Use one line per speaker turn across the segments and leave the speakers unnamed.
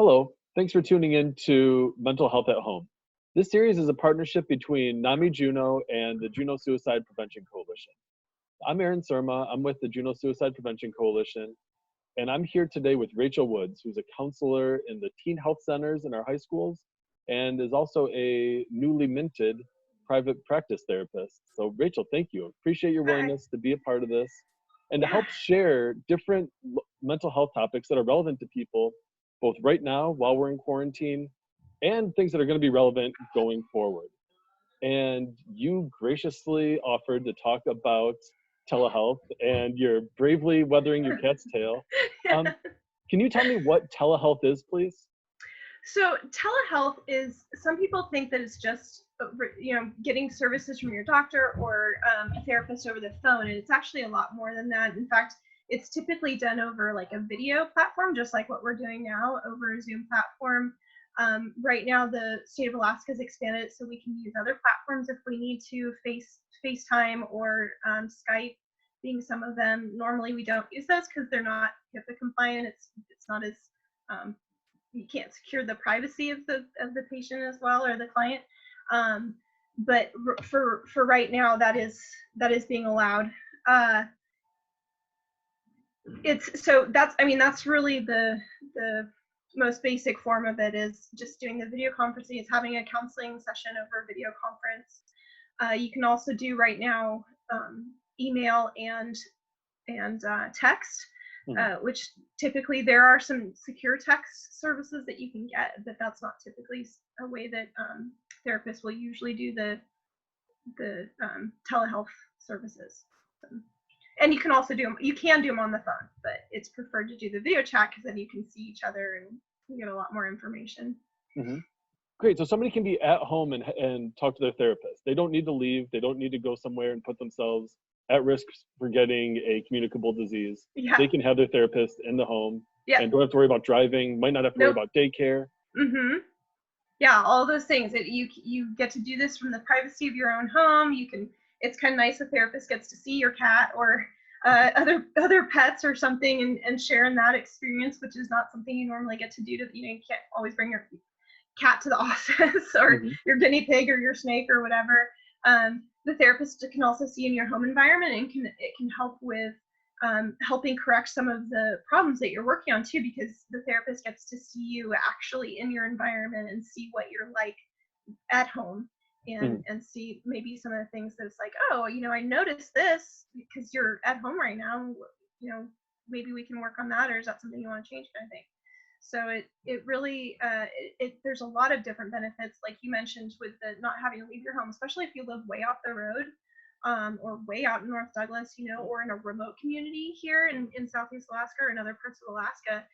Hello, thanks for tuning in to Mental Health at Home. This series is a partnership between NAMI Juno and the Juno Suicide Prevention Coalition. I'm Aaron Surma, I'm with the Juno Suicide Prevention Coalition, and I'm here today with Rachael Woods, who's a counselor in the teen health centers in our high schools, and is also a newly minted private practice therapist. So Rachel, thank you. Appreciate your
Hi.
willingness to be a part of this and to
Yeah.
help share different mental health topics that are relevant to people both right now while we're in quarantine and things that are going to be relevant going forward. And you graciously offered to talk about telehealth and you're bravely weathering your cat's tail. Um, can you tell me what telehealth is, please?
So telehealth is, some people think that it's just, getting services from your doctor or a therapist over the phone, and it's actually a lot more than that. In fact, it's typically done over like a video platform, just like what we're doing now over a Zoom platform. Right now, the state of Alaska has expanded it so we can use other platforms if we need to, FaceTime or Skype being some of them. Normally, we don't use those because they're not HIPAA compliant. It's not as you can't secure the privacy of the patient as well, or the client. But for right now, that is being allowed. That's really the most basic form of it, is just doing the video conferencing. It's having a counseling session over video conference. You can also do right now email and text. Which typically there are some secure text services that you can get, but that's not typically a way that therapists will usually do the telehealth services. And you can also do them on the phone, but it's preferred to do the video chat because then you can see each other and you get a lot more information.
Mm-hmm. Great. So somebody can be at home and talk to their therapist. They don't need to leave. They don't need to go somewhere and put themselves at risk for getting a communicable disease.
Yeah.
They can have their therapist in the home and don't have to worry about driving, might not have to worry about daycare.
Mm-hmm. Yeah, all those things that you get to do this from the privacy of your own home. It's kind of nice. A therapist gets to see your cat or other pets or something and share in that experience, which is not something you normally get to do. You can't always bring your cat to the office or your guinea pig or your snake or whatever. The therapist can also see in your home environment, and it can help with helping correct some of the problems that you're working on too, because the therapist gets to see you actually in your environment and see what you're like at home, and see maybe some of the things that's like, oh, I noticed this because you're at home right now, maybe we can work on that, or is that something you want to change, kind of thing. So it really there's a lot of different benefits, like you mentioned, with the not having to leave your home, especially if you live way off the road, or way out in North Douglas, or in a remote community here in Southeast Alaska or in other parts of Alaska.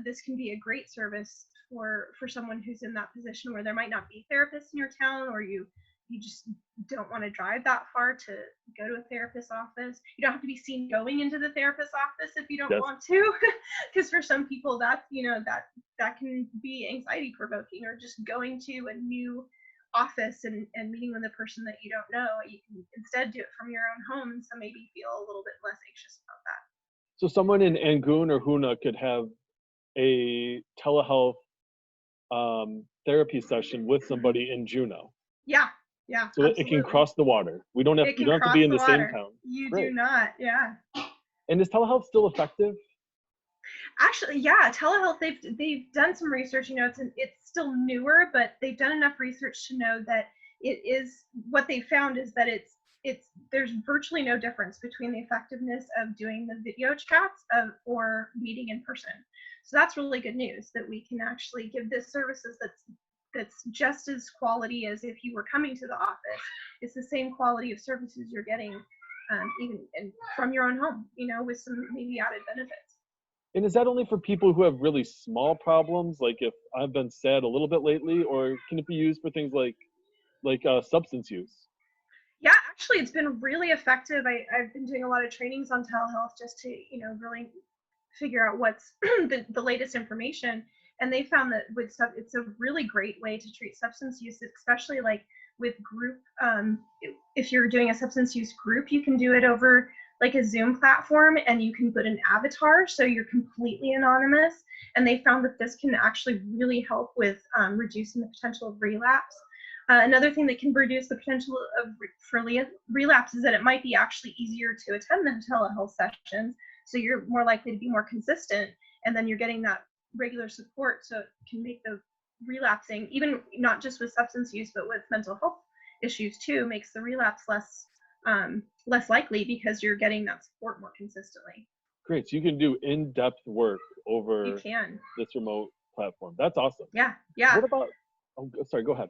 This can be a great service for someone who's in that position where there might not be therapists in your town, or you just don't want to drive that far to go to a therapist's office. You don't have to be seen going into the therapist's office if you don't want to, because for some people that can be anxiety provoking, or just going to a new office and meeting with a person that you don't know. You can instead do it from your own home, and so maybe feel a little bit less anxious about that.
So someone in Angoon or Hoona could have a telehealth therapy session with somebody in Juneau.
Yeah,
so absolutely. It can cross the water. You don't have to be in the same town.
You do not. Yeah.
And is telehealth still effective?
Actually, yeah, telehealth, they've done some research. It's still newer, but they've done enough research to know that it is, what they found is that there's virtually no difference between the effectiveness of doing the video chats or meeting in person. So that's really good news, that we can actually give this services that's just as quality as if you were coming to the office. It's the same quality of services you're getting even from your own home, with some maybe added benefits.
And is that only for people who have really small problems, like if I've been sad a little bit lately, or can it be used for things like substance use?
Yeah, actually, it's been really effective. I've been doing a lot of trainings on telehealth just to, really figure out what's the latest information. And they found that it's a really great way to treat substance use, especially like with group. If you're doing a substance use group, you can do it over like a Zoom platform, and you can put an avatar so you're completely anonymous. And they found that this can actually really help with reducing the potential of relapse. Another thing that can reduce the potential for relapse is that it might be actually easier to attend the telehealth sessions, so you're more likely to be more consistent, and then you're getting that regular support, so it can make the relapsing, even not just with substance use, but with mental health issues too, makes the relapse less likely because you're getting that support more consistently.
Great. So you can do in-depth work over
You can.
this remote platform. That's awesome.
Yeah. Yeah.
What about, oh, sorry, go ahead.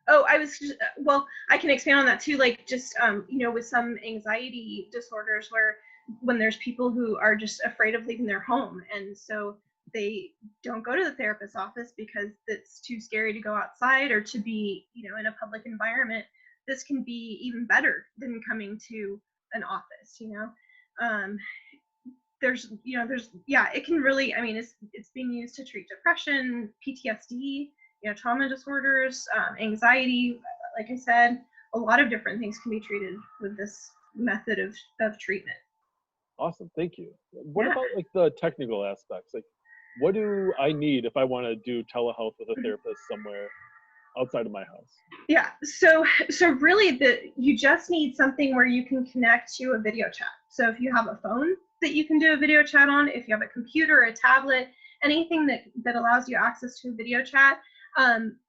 Oh, I was just, well, I can expand on that too. Like just, with some anxiety disorders where when there's people who are just afraid of leaving their home, and so they don't go to the therapist's office because it's too scary to go outside or to be, in a public environment. This can be even better than coming to an office, it can really, it's being used to treat depression, PTSD, trauma disorders, anxiety. Like I said, a lot of different things can be treated with this method of treatment.
Awesome, thank you. What about like the technical aspects? Like, what do I need if I want to do telehealth with a therapist somewhere outside of my house?
Yeah, so really you just need something where you can connect to a video chat. So if you have a phone that you can do a video chat on, if you have a computer, a tablet, anything that allows you access to a video chat,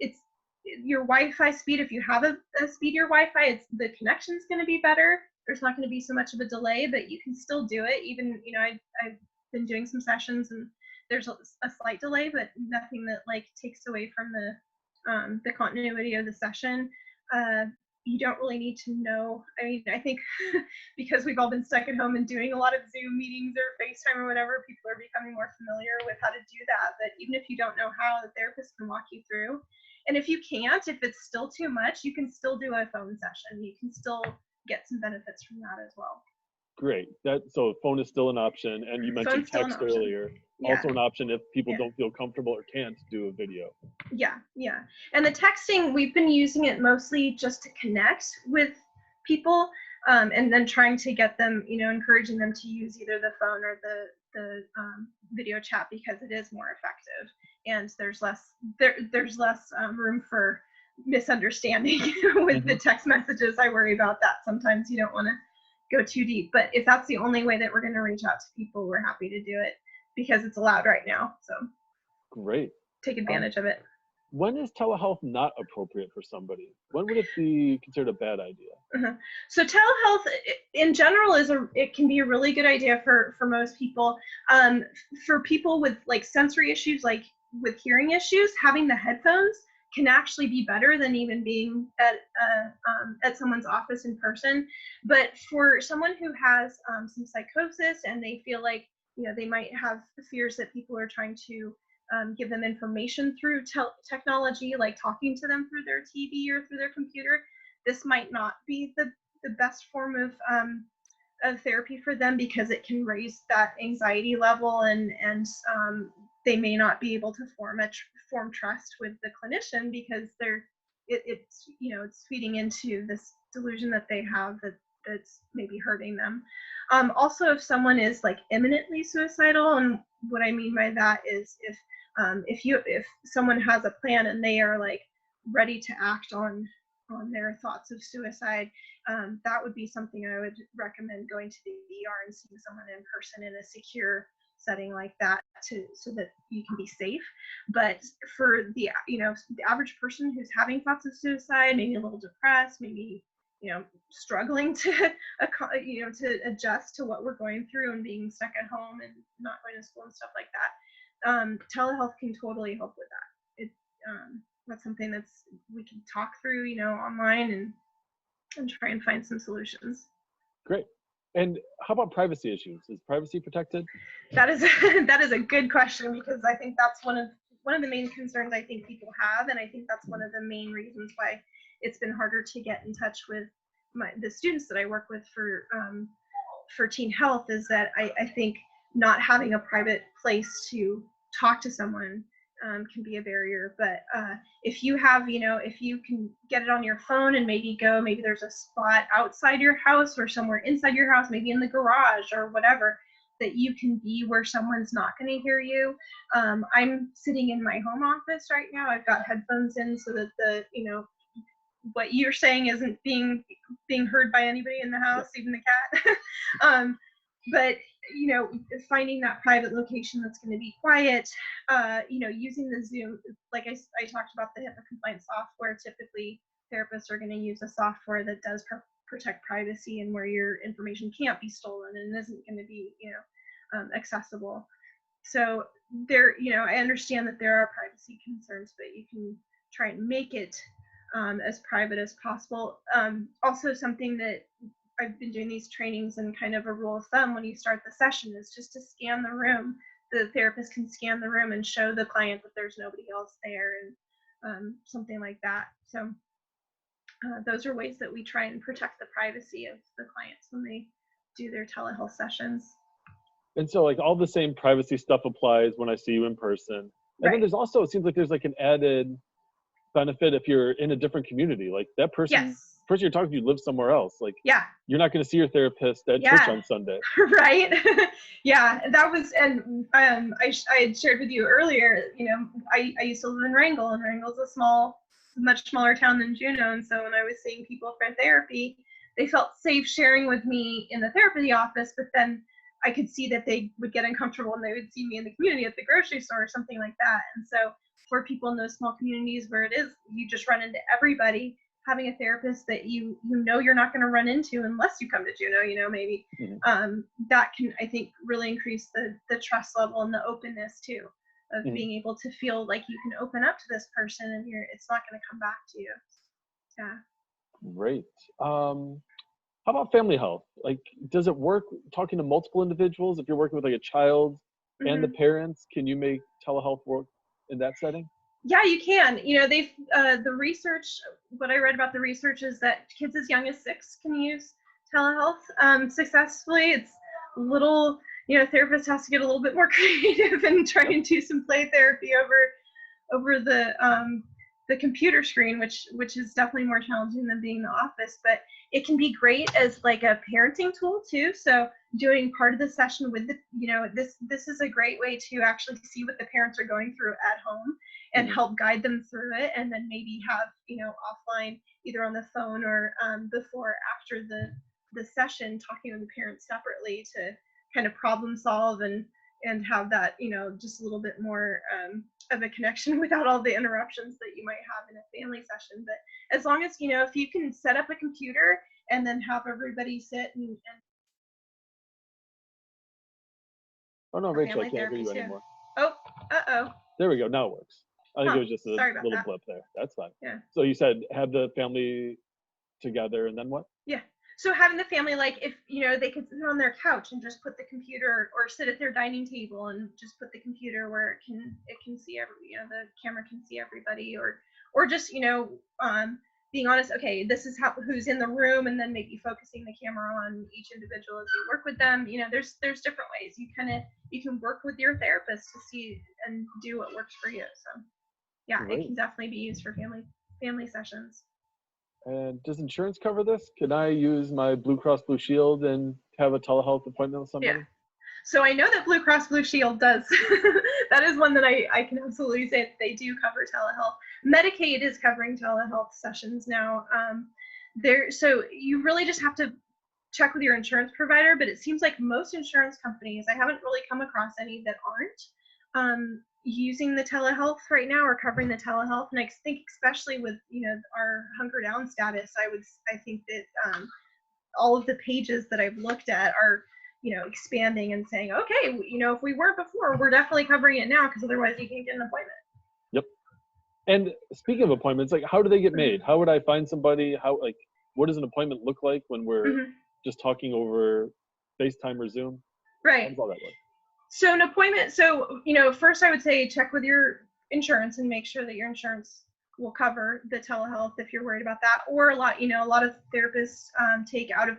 it's your Wi-Fi speed. If you have a speedier Wi-Fi, the connection's going to be better. There's not going to be so much of a delay, but you can still do it. Even, I've been doing some sessions and there's a slight delay, but nothing that like takes away from the continuity of the session. You don't really need to know. I think because we've all been stuck at home and doing a lot of Zoom meetings or FaceTime or whatever, people are becoming more familiar with how to do that. But even if you don't know how, the therapist can walk you through. And if you can't, if it's still too much, you can still do a phone session. You can still get some benefits from that as well.
Great. So phone is still an option, and you mentioned text earlier.
Yeah.
Also an option if people don't feel comfortable or can't do a video.
Yeah. And the texting, we've been using it mostly just to connect with people, and then trying to get them, encouraging them to use either the phone or the video chat because it is more effective, and there's less room for misunderstanding with the text messages. I worry about that sometimes. You don't want to go too deep, but if that's the only way that we're going to reach out to people, we're happy to do it because it's allowed right now. So
great.
Take advantage of it.
When is telehealth not appropriate for somebody? When would it be considered a bad idea?
So telehealth in general it can be a really good idea for most people. For people with like sensory issues, like with hearing issues, having the headphones can actually be better than even being at someone's office in person. But for someone who has some psychosis and they feel like they might have fears that people are trying to give them information through technology, like talking to them through their TV or through their computer, this might not be the best form of therapy for them because it can raise that anxiety level, and they may not be able to form trust with the clinician because it's feeding into this delusion that they have that's maybe hurting them. Also, if someone is like imminently suicidal, and what I mean by that is if someone has a plan and they are like ready to act on their thoughts of suicide, that would be something I would recommend going to the ER and seeing someone in person in a secure setting like that so that you can be safe. But for the average person who's having thoughts of suicide, maybe a little depressed, maybe struggling to adjust to what we're going through and being stuck at home and not going to school and stuff like that, telehealth can totally help with that. That's something we can talk through online and try and find some solutions.
Great. And how about privacy issues? Is privacy protected?
That is a good question, because I think that's one of the main concerns I think people have, and I think that's one of the main reasons why it's been harder to get in touch with the students that I work with for teen health, is that I think not having a private place to talk to someone can be a barrier. But if you have, if you can get it on your phone and maybe there's a spot outside your house or somewhere inside your house, maybe in the garage or whatever, that you can be where someone's not going to hear you. I'm sitting in my home office right now. I've got headphones in so that what you're saying isn't being heard by anybody in the house, even the cat. But finding that private location that's going to be quiet, using the Zoom, like I talked about the HIPAA compliant software. Typically therapists are going to use a software that does protect privacy and where your information can't be stolen and isn't going to be accessible. So there, I understand that there are privacy concerns, but you can try and make it as private as possible. Also, something that I've been doing these trainings, and kind of a rule of thumb when you start the session is just to scan the room. The therapist can scan the room and show the client that there's nobody else there, and something like that. So those are ways that we try and protect the privacy of the clients when they do their telehealth sessions.
And so like all the same privacy stuff applies when I see you in person. And then there's also, it seems like there's like an added benefit if you're in a different community. Like that person you're talking to lives somewhere else. Like you're not going to see your therapist at church on Sunday.
Right. Yeah, that was, and I had shared with you earlier, I used to live in Wrangell, and Wrangell's a much smaller town than Juneau. And so when I was seeing people for therapy, they felt safe sharing with me in the therapy office, but then I could see that they would get uncomfortable and they would see me in the community at the grocery store or something like that. And so for people in those small communities where it is, you just run into everybody, having a therapist that you're not going to run into unless you come to Juneau, maybe, that can, I think, really increase the trust level and the openness too, of being able to feel like you can open up to this person and it's not going to come back to you. Yeah.
Great. How about family health? Like, does it work talking to multiple individuals? If you're working with like a child and the parents, can you make telehealth work in that setting?
Yeah, you can. They've the research. What I read about the research is that kids as young as 6 can use telehealth successfully. It's a little, therapist has to get a little bit more creative and try and do some play therapy over the computer screen, which is definitely more challenging than being in the office. But it can be great as like a parenting tool too. So doing part of the session with this is a great way to actually see what the parents are going through at home and help guide them through it, and then maybe have offline, either on the phone or before or after the session, talking with the parents separately to kind of problem solve and have that just a little bit more of a connection without all the interruptions that you might have in a family session. But as long as if you can set up a computer and then have everybody sit and
oh no, Rachel, I can't hear you anymore.
Oh,
there we go. Now it works. I think it was just a little blip there. That's fine.
Yeah.
So you said have the family together, and then what?
Yeah. So having the family, like if they could sit on their couch and just put the computer, or sit at their dining table and just put the computer where it can see the camera can see everybody, or just being honest. Okay, this is who's in the room, and then maybe focusing the camera on each individual as you work with them. There's different ways you can work with your therapist to see and do what works for you. So yeah, Great. It can definitely be used for family sessions.
And does insurance cover this? Can I use my Blue Cross Blue Shield and have a telehealth appointment with somebody?
Yeah. So I know that Blue Cross Blue Shield does. That is one that I can absolutely say that they do cover telehealth. Medicaid is covering telehealth sessions now. So you really just have to check with your insurance provider, but it seems like most insurance companies, I haven't really come across any that aren't using the telehealth right now or covering the telehealth. And I think especially with our hunker down status, I think that all of the pages that I've looked at are expanding and saying, okay, if we weren't before, we're definitely covering it now, because otherwise you can't get an appointment.
Yep. And speaking of appointments, like how do they get made? How would I find somebody? What does an appointment look like when we're just talking over FaceTime or Zoom?
Right.
How does all that work?
So an appointment, first I would say check with your insurance and make sure that your insurance will cover the telehealth if you're worried about that. Or a lot of therapists take out of,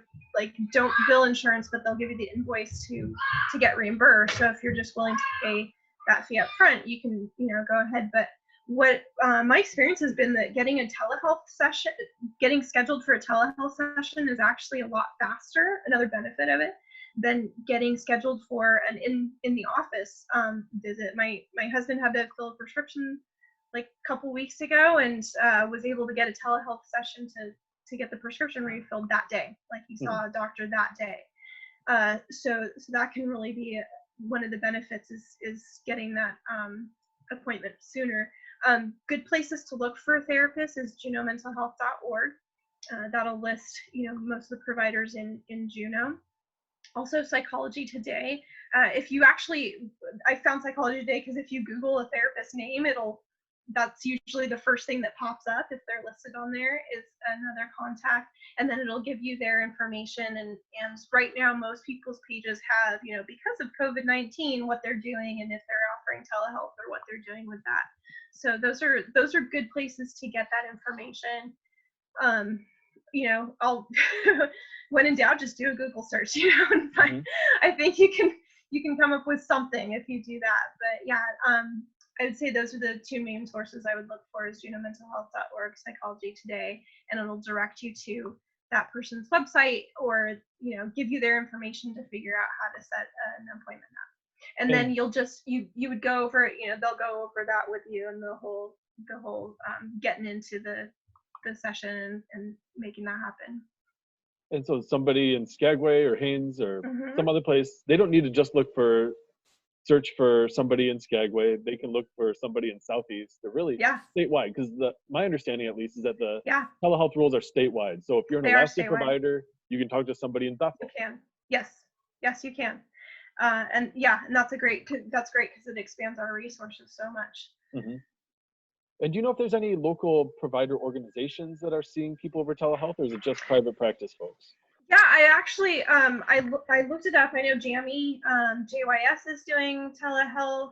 don't bill insurance, but they'll give you the invoice to get reimbursed. So if you're just willing to pay that fee up front, you can, go ahead. But what my experience has been that getting a telehealth session, getting scheduled for a telehealth session is actually a lot faster, another benefit of it, than getting scheduled for an in the office visit. My husband had to fill a prescription like a couple weeks ago, and was able to get a telehealth session to get the prescription refilled that day. Like he saw a doctor that day. So that can really be one of the benefits is getting that appointment sooner. Good places to look for a therapist is juneaumentalhealth.org. That'll list, most of the providers in Juneau. Also, Psychology Today. If you I found Psychology Today because if you Google a therapist name, that's usually the first thing that pops up if they're listed on there is another contact, and then it'll give you their information. And right now, most people's pages have, because of COVID-19, what they're doing and if they're offering telehealth or what they're doing with that. So those are good places to get that information. I'll when in doubt, just do a Google search, and find, I think you can come up with something if you do that. But yeah, I would say those are the two main sources I would look for is juneaumentalhealth.org, Psychology Today, and it'll direct you to that person's website or, give you their information to figure out how to set an appointment up. And then you'll just, you would go over, they'll go over that with you and the whole getting into the session and making that happen.
And so somebody in Skagway or Haines or some other place, they don't need to just search for somebody in Skagway. They can look for somebody in Southeast. They're really statewide, because my understanding at least is that the telehealth rules are statewide. So if you're an Alaska provider, you can talk to somebody in Bethel.
You can. Yes, you can. And that's great because it expands our resources so much.
And do you know if there's any local provider organizations that are seeing people over telehealth, or is it just private practice folks?
Yeah, I actually, I looked it up. I know JAMI, JYS is doing telehealth,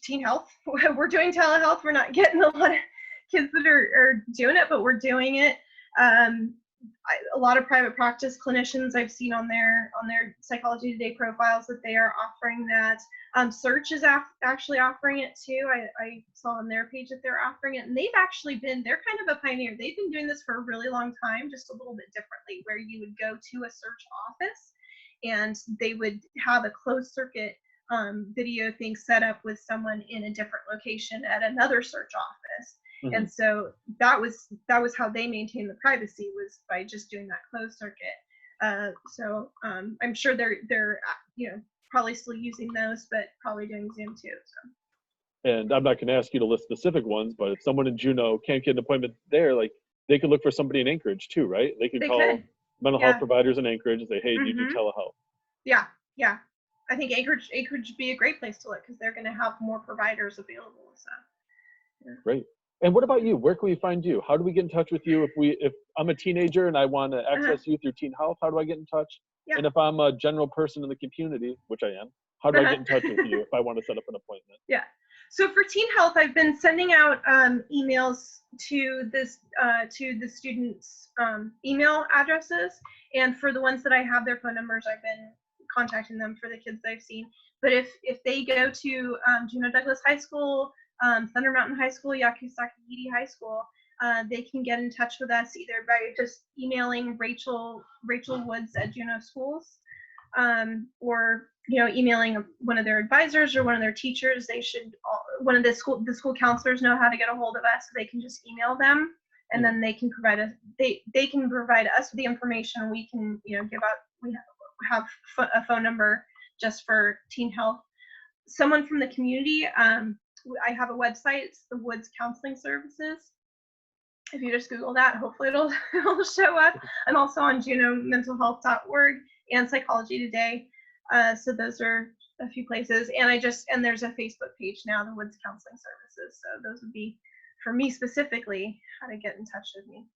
Teen Health, we're doing telehealth. We're not getting a lot of kids that are doing it, but we're doing it. A lot of private practice clinicians I've seen on their Psychology Today profiles that they are offering that. Search is actually offering it too. I saw on their page that they're offering it, and they're kind of a pioneer. They've been doing this for a really long time, just a little bit differently, where you would go to a search office and they would have a closed circuit video thing set up with someone in a different location at another search office. And so that was how they maintained the privacy, was by just doing that closed circuit. So I'm sure they're probably still using those, but probably doing Zoom too. So.
And I'm not going to ask you to list specific ones, but if someone in Juneau can't get an appointment there, like they could look for somebody in Anchorage too, right? They could call mental health providers in Anchorage and say, hey, do you do telehealth?
Yeah. I think Anchorage would be a great place to look because they're going to have more providers available. So.
Great. And what about you? Where can we find you? How do we get in touch with you? If I'm a teenager and I want to access you through Teen Health, how do I get in touch? And if I'm a general person in the community, which I am, how do I get in touch with you if I want to set up an appointment?
Yeah. So for Teen Health, I've been sending out emails to the students' email addresses, and for the ones that I have their phone numbers, I've been contacting them for the kids that I've seen. But if they go to Juneau Douglas High School, Thunder Mountain High School, Yakusaki High School, they can get in touch with us either by just emailing Rachael Woods at Juneau Schools, or emailing one of their advisors or one of their teachers. One of the school counselors know how to get a hold of us, so they can just email them, and then they can provide us with the information. We can we have a phone number just for Teen Health. Someone from the community, I have a website. It's the Woods Counseling Services. If you just Google that, hopefully it'll show up. I'm also on juneaumentalhealth.org and Psychology Today. So those are a few places. And there's a Facebook page now, the Woods Counseling Services. So those would be, for me specifically, how to get in touch with me.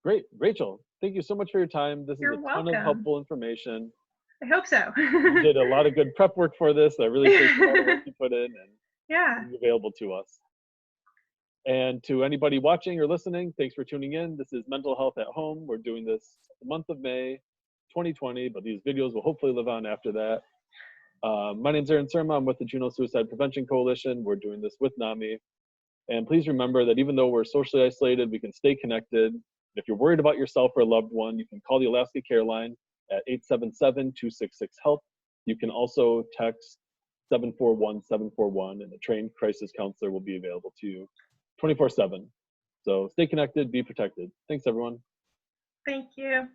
Great. Rachel, thank you so much for your time. This is
You're
a ton
welcome.
of helpful information.
I hope so.
You did a lot of good prep work for this. I really appreciate all the work you put in and available to us. And to anybody watching or listening, thanks for tuning in. This is Mental Health at Home. We're doing this the month of May 2020, but these videos will hopefully live on after that. My name's Aaron Surma. I'm with the Juneau Suicide Prevention Coalition. We're doing this with NAMI. And please remember that even though we're socially isolated, we can stay connected. If you're worried about yourself or a loved one, you can call the Alaska Care Line at 877-266-HELP. You can also text 741-741, and a trained crisis counselor will be available to you 24/7. So stay connected, be protected. Thanks, everyone.
Thank you.